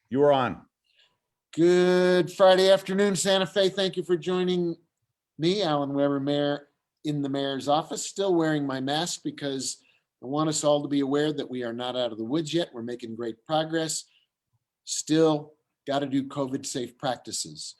You are on. Good Friday afternoon, Santa Fe. Thank you for joining me, Alan Weber, Mayor, in the mayor's office. Still wearing my mask because I want us all to be aware that we are not out of the woods yet. We're making great progress. Still got to do COVID safe practices.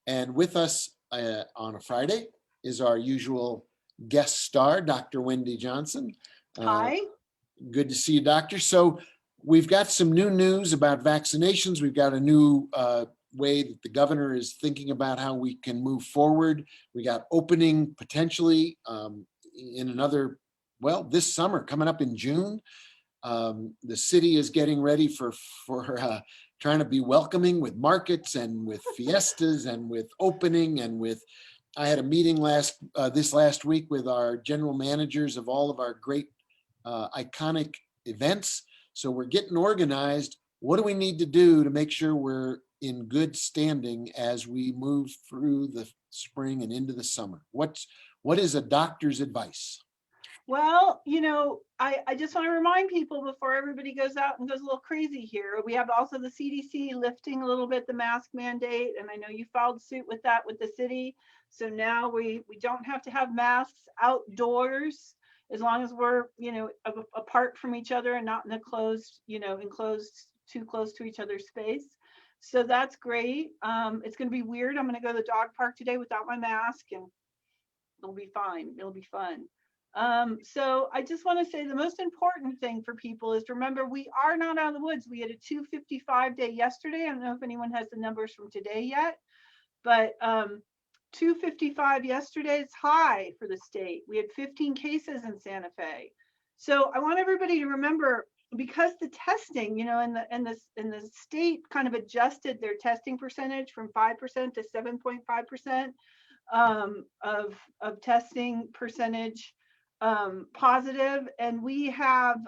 And with us on a Friday is our usual guest star, Dr. Wendy Johnson. Hi. Good to see you, doctor. So we've got some new news about vaccinations. We've got a new way that the governor is thinking about how we can move forward. We got opening potentially in another, well, this summer, coming up in June. The city is getting ready for trying to be welcoming with markets and with fiestas and with opening and with. I had a meeting this last week with our general managers of all of our great iconic events. So we're getting organized. What do we need to do to make sure we're in good standing as we move through the spring and into the summer? What is a doctor's advice? Well, I just want to remind people before everybody goes out and goes a little crazy here. We have also the CDC lifting a little bit the mask mandate. And I know you filed suit with that with the city. So now we don't have to have masks outdoors as long as we're, apart from each other and not in a closed, enclosed too close to each other's space. So that's great. It's going to be weird. I'm going to go to the dog park today without my mask and it'll be fine. It'll be fun. So I just want to say the most important thing for people is to remember we are not out of the woods. We had a 255 day yesterday. I don't know if anyone has the numbers from today yet, but 255 yesterday is high for the state. We had 15 cases in Santa Fe. So I want everybody to remember, because the testing, and the state kind of adjusted their testing percentage from 5% to 7.5% of testing percentage positive, and we have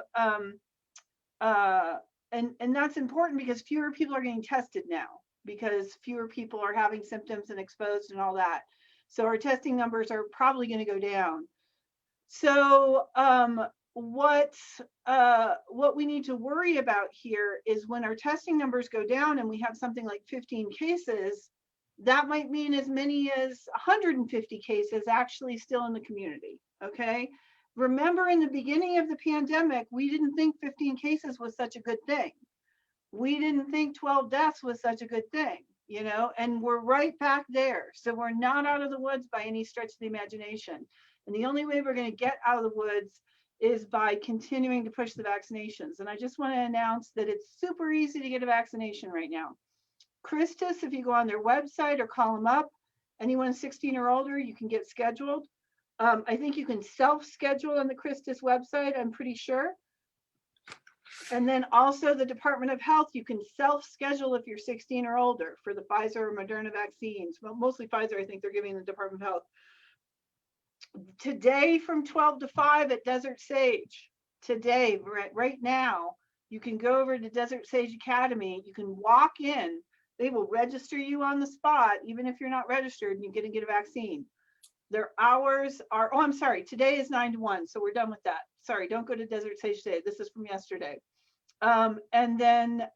and that's important because fewer people are getting tested now because fewer people are having symptoms and exposed and all that. So our testing numbers are probably going to go down. So what we need to worry about here is when our testing numbers go down and we have something like 15 cases, that might mean as many as 150 cases actually still in the community. Okay. Remember, in the beginning of the pandemic, we didn't think 15 cases was such a good thing. We didn't think 12 deaths was such a good thing, and we're right back there. So we're not out of the woods by any stretch of the imagination. And the only way we're going to get out of the woods is by continuing to push the vaccinations. And I just want to announce that it's super easy to get a vaccination right now. Christus, if you go on their website or call them up, anyone 16 or older, you can get scheduled. I think you can self-schedule on the Christus website, I'm pretty sure. And then also the Department of Health, you can self-schedule if you're 16 or older for the Pfizer or Moderna vaccines. Well, mostly Pfizer, I think they're giving the Department of Health. Today from 12 to 5 at Desert Sage, today, right now, you can go over to Desert Sage Academy. You can walk in. They will register you on the spot, even if you're not registered, and you're going to get a vaccine. Their hours are, I'm sorry, today is 9 to 1, so we're done with that. Sorry, don't go to Desert Sage today. This is from yesterday. And then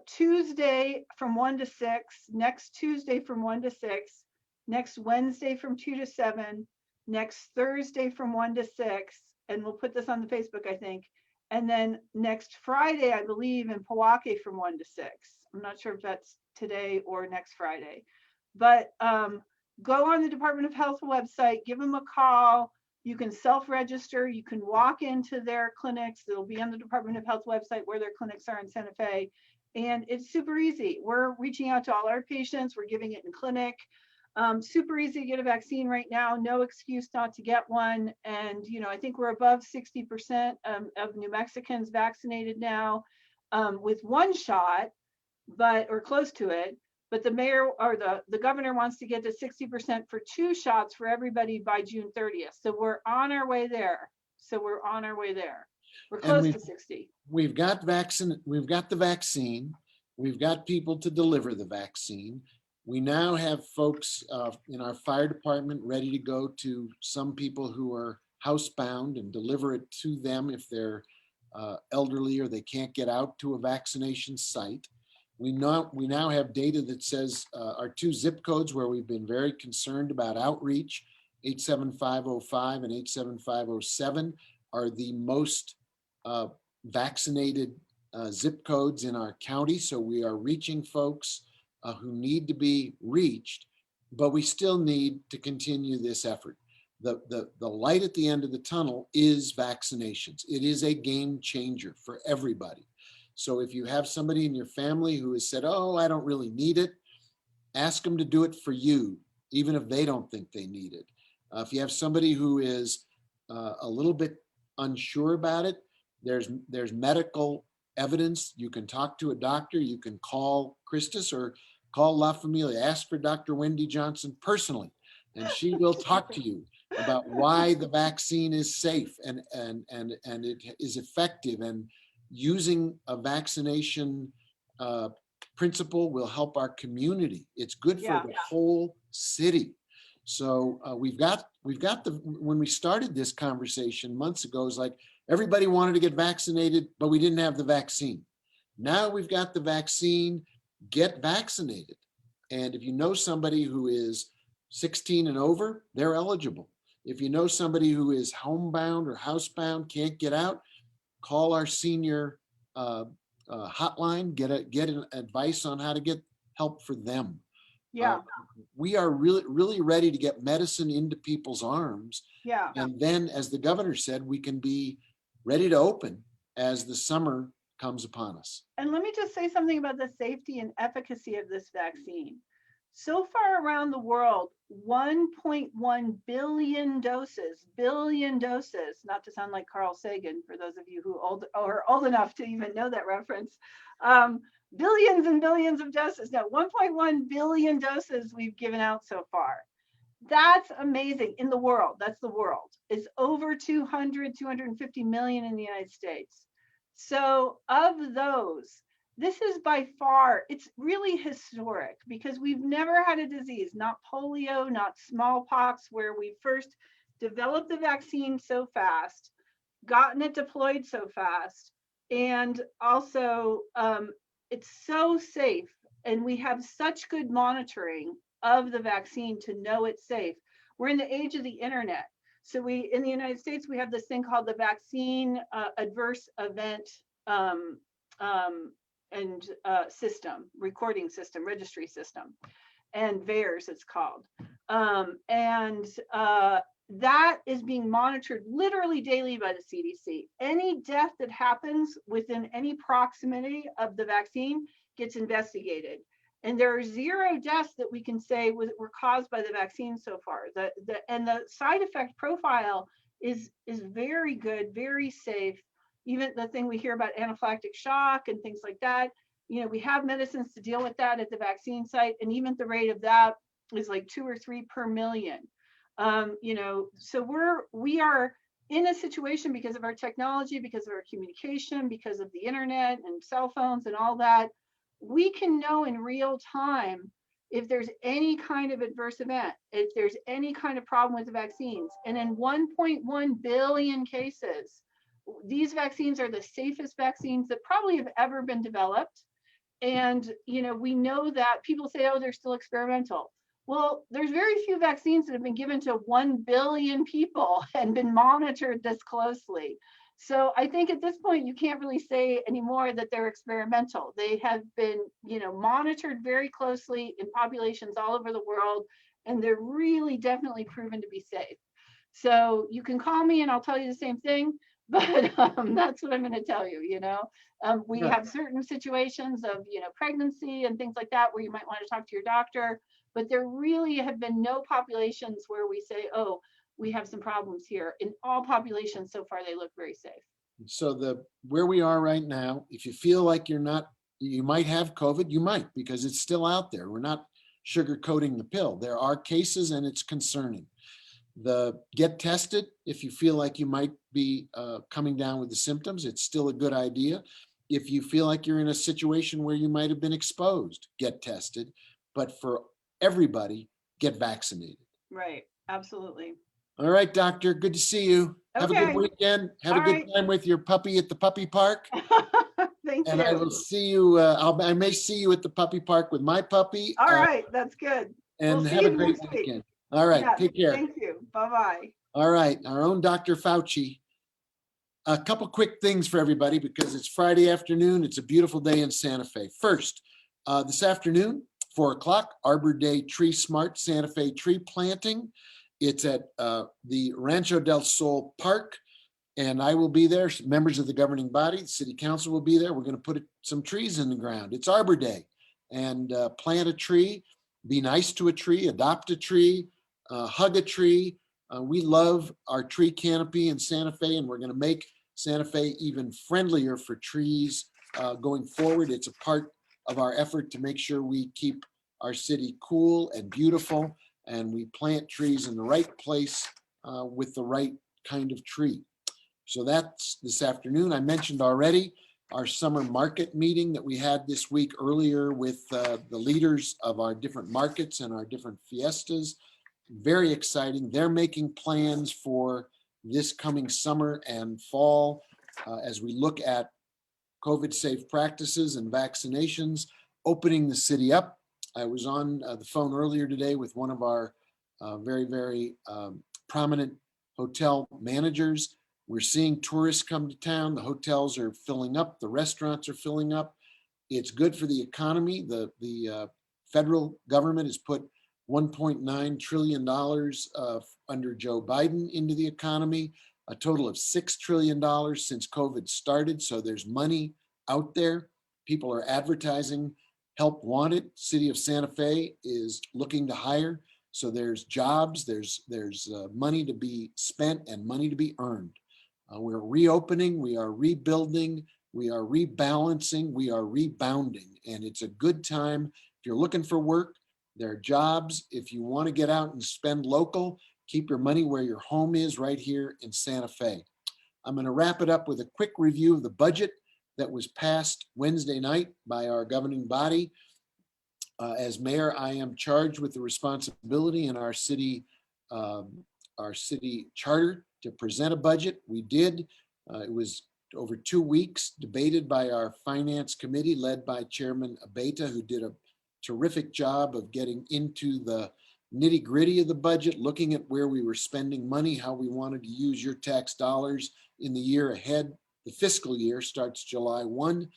Tuesday from 1 to 6, next Tuesday from 1 to 6, next Wednesday from 2 to 7, next Thursday from 1 to 6, and we'll put this on the Facebook, I think. And then next Friday, I believe, in Pewaukee from 1 to 6. I'm not sure if that's today or next Friday, but go on the Department of Health website, give them a call. You can self-register. You can walk into their clinics. It'll be on the Department of Health website where their clinics are in Santa Fe. And it's super easy. We're reaching out to all our patients. We're giving it in clinic. Super easy to get a vaccine right now. No excuse not to get one. And, I think we're above 60% of New Mexicans vaccinated now with one shot, or close to it. But the mayor or the governor wants to get to 60% for 2 shots for everybody by June 30th. So we're on our way there. We're close to 60. We've got the vaccine. We've got people to deliver the vaccine. We now have folks in our fire department ready to go to some people who are housebound and deliver it to them if they're elderly or they can't get out to a vaccination site. We now have data that says our two zip codes where we've been very concerned about outreach, 87505 and 87507, are the most vaccinated zip codes in our county. So we are reaching folks who need to be reached, but we still need to continue this effort. The light at the end of the tunnel is vaccinations. It is a game changer for everybody. So if you have somebody in your family who has said, oh, I don't really need it, ask them to do it for you, even if they don't think they need it. If you have somebody who is a little bit unsure about it, there's medical evidence. You can talk to a doctor. You can call Christus or call La Familia. Ask for Dr. Wendy Johnson personally, and she will talk to you about why the vaccine is safe and it is effective, and using a vaccination principle will help our community. It's good for the whole city. So we've got when we started this conversation months ago, it was like everybody wanted to get vaccinated, but we didn't have the vaccine. Now we've got the vaccine, get vaccinated. And if you know somebody who is 16 and over, they're eligible. If you know somebody who is homebound or housebound, can't get out, call our senior hotline, get an advice on how to get help for them. Yeah. We are really ready to get medicine into people's arms. Yeah. And then, as the governor said, we can be ready to open as the summer comes upon us. And let me just say something about the safety and efficacy of this vaccine. So far around the world, 1.1 billion doses, not to sound like Carl Sagan, for those of you who are old enough to even know that reference, billions and billions of doses. No, 1.1 billion doses we've given out so far. That's amazing in the world. That's the world. It's over 250 million in the United States. So of those, this is by far, it's really historic because we've never had a disease, not polio, not smallpox, where we first developed the vaccine so fast, gotten it deployed so fast, and also it's so safe, and we have such good monitoring of the vaccine to know it's safe. We're in the age of the internet. So in the United States, we have this thing called the vaccine adverse event system, recording system, registry system, and VAERS it's called. That is being monitored literally daily by the CDC. Any death that happens within any proximity of the vaccine gets investigated. And there are 0 deaths that we can say were caused by the vaccine so far. And the side effect profile is very good, very safe. Even the thing we hear about anaphylactic shock and things like that, we have medicines to deal with that at the vaccine site. And even the rate of that is like 2 or 3 per million. So we are in a situation because of our technology, because of our communication, because of the internet and cell phones and all that, we can know in real time if there's any kind of adverse event, if there's any kind of problem with the vaccines. And in 1.1 billion cases, these vaccines are the safest vaccines that probably have ever been developed. And, we know that people say, oh, they're still experimental. Well, there's very few vaccines that have been given to 1 billion people and been monitored this closely. So I think at this point, you can't really say anymore that they're experimental. They have been, monitored very closely in populations all over the world, and they're really definitely proven to be safe. So you can call me and I'll tell you the same thing, but that's what I'm going to tell you. We have certain situations of, pregnancy and things like that where you might want to talk to your doctor, but there really have been no populations where we say, oh, we have some problems here. In all populations so far, they look very safe. So where we are right now, if you feel like you might have COVID, you might, because it's still out there. We're not sugarcoating the pill. There are cases and it's concerning. Get tested if you feel like you might be coming down with the symptoms. It's still a good idea. If you feel like you're in a situation where you might have been exposed, get tested. But for everybody, get vaccinated. Right. Absolutely. All right, doctor. Good to see you. Have a good Okay, weekend. Have a all good right. time with your puppy at the puppy park. Thank And I you. will see you. I may see you at the puppy park with my puppy. All right, that's good. We'll And see have a you great next week. weekend. All right. Yeah, Take care. thank you. Bye-bye. All right. Our own Dr. Fauci. A couple quick things for everybody because it's Friday afternoon. It's a beautiful day in Santa Fe. First, this afternoon, 4 o'clock, Arbor Day Tree Smart Santa Fe tree planting. It's at the Rancho del Sol Park, and I will be there. Members of the governing body, the city council will be there. We're going to put some trees in the ground. It's Arbor Day, and plant a tree, be nice to a tree, adopt a tree, hug a tree. We love our tree canopy in Santa Fe, and we're going to make Santa Fe even friendlier for trees going forward. It's a part of our effort to make sure we keep our city cool and beautiful, and we plant trees in the right place with the right kind of tree. So that's this afternoon. I mentioned already our summer market meeting that we had this week earlier with the leaders of our different markets and our different fiestas. Very exciting. They're making plans for this coming summer and fall as we look at COVID safe practices and vaccinations, opening the city up. I was on the phone earlier today with one of our very prominent hotel managers. We're seeing tourists come to town. The hotels are filling up. The restaurants are filling up. It's good for the economy. The federal government has put $1.9 trillion under Joe Biden into the economy, a total of $6 trillion since COVID started. So there's money out there. People are advertising help wanted. City of Santa Fe is looking to hire. So there's jobs, there's money to be spent and money to be earned. We're reopening, we are rebuilding, we are rebalancing, we are rebounding, and it's a good time. If you're looking for work, there are jobs. If you want to get out and spend local, keep your money where your home is, right here in Santa Fe. I'm going to wrap it up with a quick review of the budget that was passed Wednesday night by our governing body. As mayor, I am charged with the responsibility in our city charter to present a budget. We did. It was over 2 weeks debated by our finance committee led by Chairman Abeta, who did a terrific job of getting into the nitty gritty of the budget, looking at where we were spending money, how we wanted to use your tax dollars in the year ahead. The fiscal year starts July 1,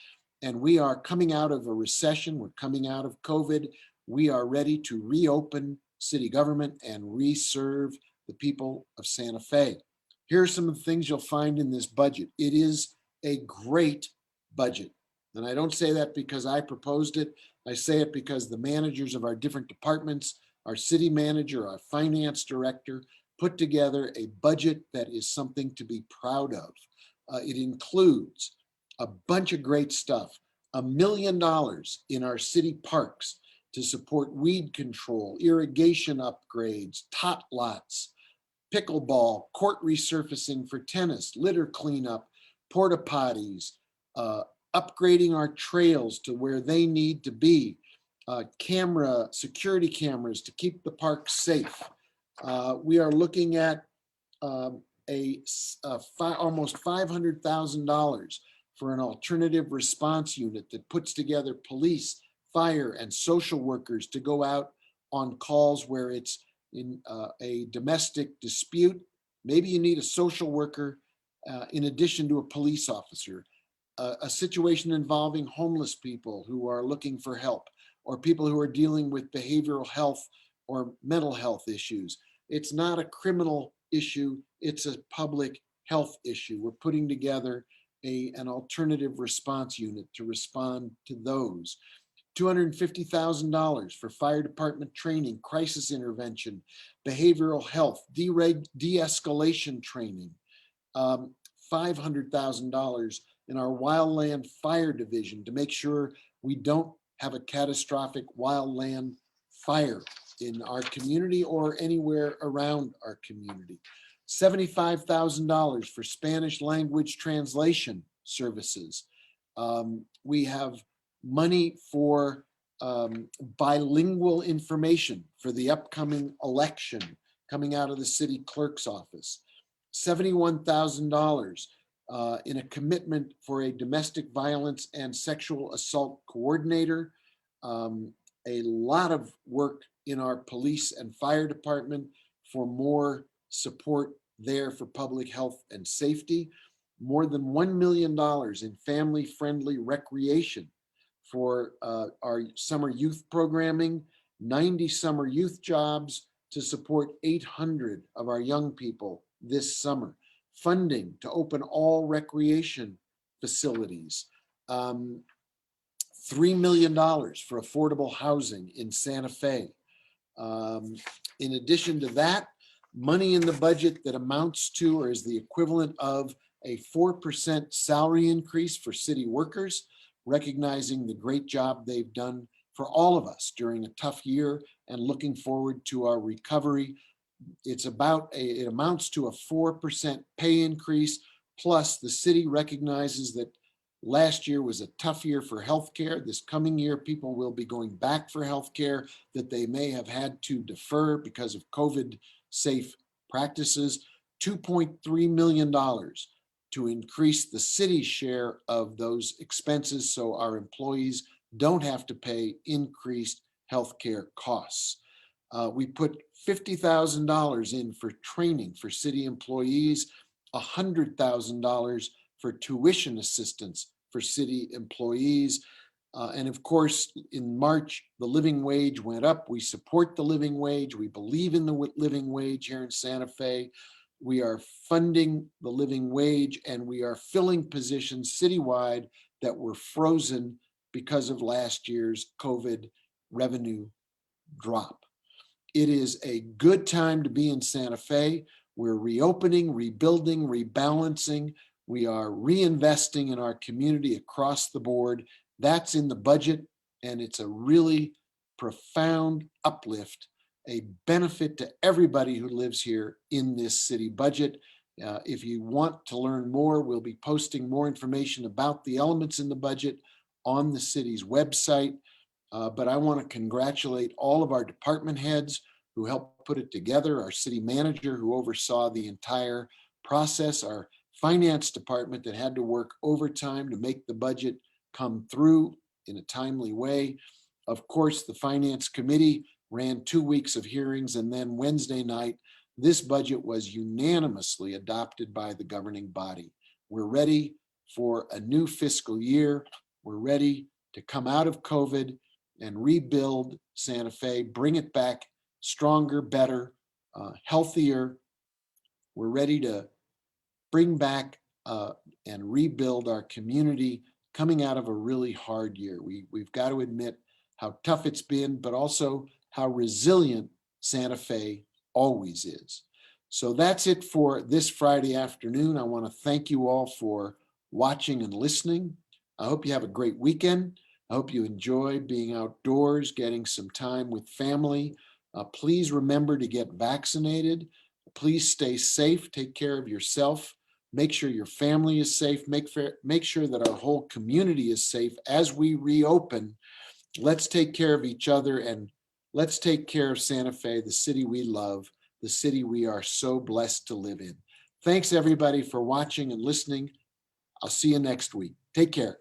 and we are coming out of a recession. We're coming out of COVID. We are ready to reopen city government and reserve the people of Santa Fe. Here are some of the things you'll find in this budget. It is a great budget. And I don't say that because I proposed it. I say it because the managers of our different departments, our city manager, our finance director, put together a budget that is something to be proud of. It includes a bunch of great stuff. $1 million in our city parks to support weed control, irrigation upgrades, tot lots, pickleball, court resurfacing for tennis, litter cleanup, porta potties, upgrading our trails to where they need to be, security cameras to keep the park safe. We are looking at almost $500,000 for an alternative response unit that puts together police, fire, and social workers to go out on calls where it's in a domestic dispute. Maybe you need a social worker in addition to a police officer. A situation involving homeless people who are looking for help, or people who are dealing with behavioral health or mental health issues. It's not a criminal issue, it's a public health issue. We're putting together an alternative response unit to respond to those. $250,000 for fire department training, crisis intervention, behavioral health, de-escalation training. $500,000 in our wildland fire division to make sure we don't have a catastrophic wildland fire in our community or anywhere around our community. $75,000 for Spanish language translation services. We have money for bilingual information for the upcoming election coming out of the city clerk's office. $71,000 in a commitment for a domestic violence and sexual assault coordinator. A lot of work in our police and fire department for more support there for public health and safety. More than $1 million in family-friendly recreation for our summer youth programming, 90 summer youth jobs to support 800 of our young people this summer. Funding to open all recreation facilities. $3 million for affordable housing in Santa Fe. In addition to that, money in the budget that amounts to or is the equivalent of a 4% salary increase for city workers, recognizing the great job they've done for all of us during a tough year and looking forward to our recovery. It amounts to a 4% pay increase, plus the city recognizes that last year was a tough year for healthcare. This coming year, people will be going back for healthcare that they may have had to defer because of COVID safe practices. $2.3 million to increase the city's share of those expenses so our employees don't have to pay increased healthcare costs. We put $50,000 in for training for city employees, $100,000 for tuition assistance for city employees. And of course, in March, the living wage went up. We support the living wage. We believe in the living wage here in Santa Fe. We are funding the living wage and we are filling positions citywide that were frozen because of last year's COVID revenue drop. It is a good time to be in Santa Fe. We're reopening, rebuilding, rebalancing. We are reinvesting in our community across the board. That's in the budget, and it's a really profound uplift, a benefit to everybody who lives here in this city budget. If you want to learn more, we'll be posting more information about the elements in the budget on the city's website. But I want to congratulate all of our department heads who helped put it together, our city manager who oversaw the entire process, our finance department that had to work overtime to make the budget come through in a timely way. Of course, the finance committee ran 2 weeks of hearings, and then Wednesday night, this budget was unanimously adopted by the governing body. We're ready for a new fiscal year. We're ready to come out of COVID and rebuild Santa Fe, bring it back stronger, better, healthier. We're ready to bring back and rebuild our community coming out of a really hard year. We've got to admit how tough it's been, but also how resilient Santa Fe always is. So that's it for this Friday afternoon. I want to thank you all for watching and listening. I hope you have a great weekend. I hope you enjoy being outdoors, getting some time with family. Please remember to get vaccinated. Please stay safe. Take care of yourself. Make sure your family is safe. Make sure that our whole community is safe as we reopen. Let's take care of each other and let's take care of Santa Fe, the city we love, the city we are so blessed to live in. Thanks everybody for watching and listening. I'll see you next week. Take care.